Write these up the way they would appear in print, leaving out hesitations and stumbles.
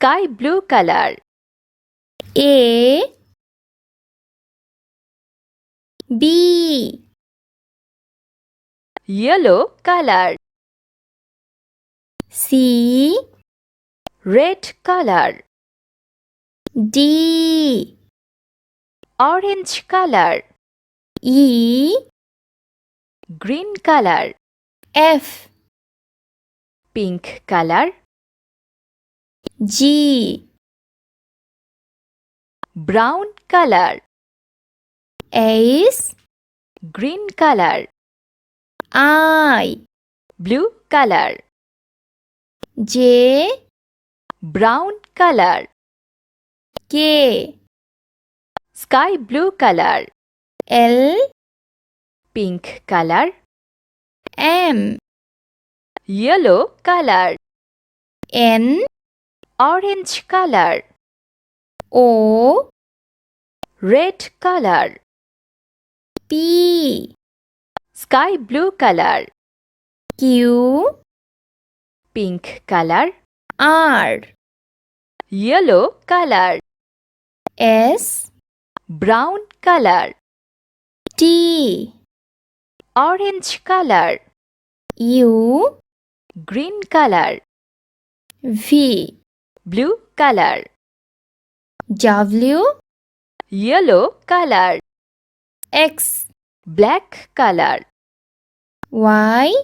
sky blue color. A B Yellow color. C Red color. D Orange color. E Green color. F Pink color. G Brown color. H Green color. I Blue color. J Brown color. K Sky blue color. L Pink color. M Yellow color. N Orange color. O Red color. P Sky blue color. Q Pink color. R Yellow color. S Brown color. T Orange color. U Green color. V Blue color. W Yellow color. X Black color. Y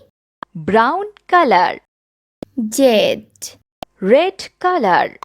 Brown color. Z Red color.